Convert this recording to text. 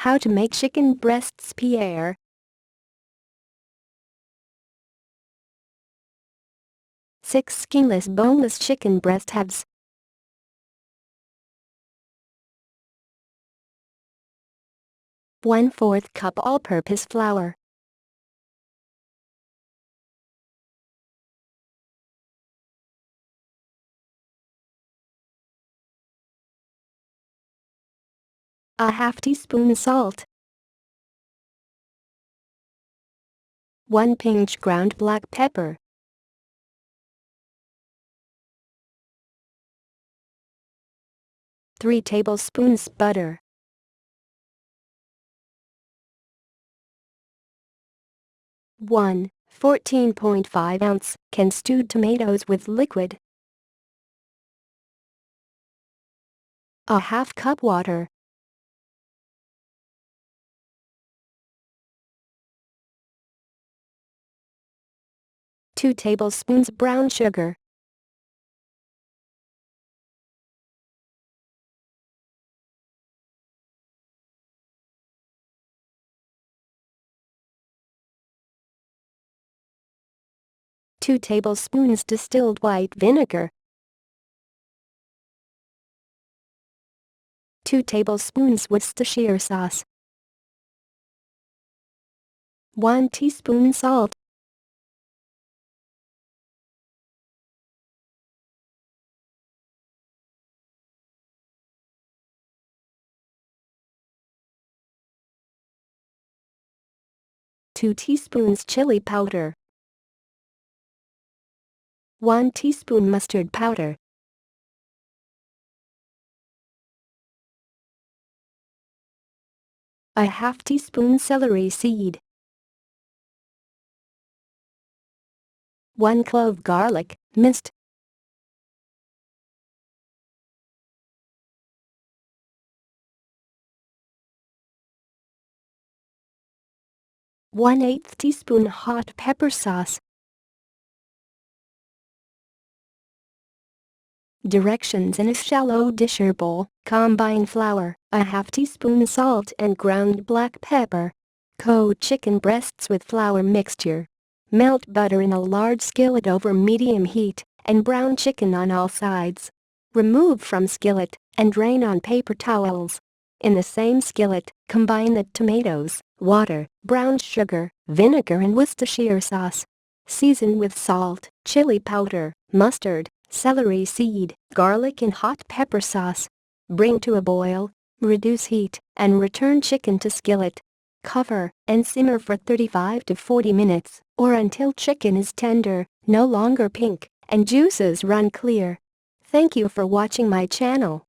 How to make chicken breasts Pierre. Six skinless boneless chicken breast halves. One-fourth cup all-purpose flour. A half teaspoon salt. 1 pinch ground black pepper. 3 tablespoons butter. 1 14.5-ounce can stewed tomatoes with liquid. A half cup water. 2 tablespoons brown sugar. 2 tablespoons distilled white vinegar. 2 tablespoons Worcestershire sauce. 1 teaspoon salt. 2 teaspoons chili powder. 1 teaspoon mustard powder. A half teaspoon celery seed. 1 clove garlic, minced. 1/8 teaspoon hot pepper sauce. Directions: in a shallow dish or bowl, combine flour, a half teaspoon salt and ground black pepper. Coat chicken breasts with flour mixture. Melt butter in a large skillet over medium heat and brown chicken on all sides. Remove from skillet and drain on paper towels. In the same skillet, combine the tomatoes, water, brown sugar, vinegar and Worcestershire sauce. Season with salt, chili powder, mustard, celery seed, garlic and hot pepper sauce. Bring to a boil, reduce heat, and return chicken to skillet. Cover and simmer for 35 to 40 minutes, or until chicken is tender, no longer pink, and juices run clear. Thank you for watching my channel.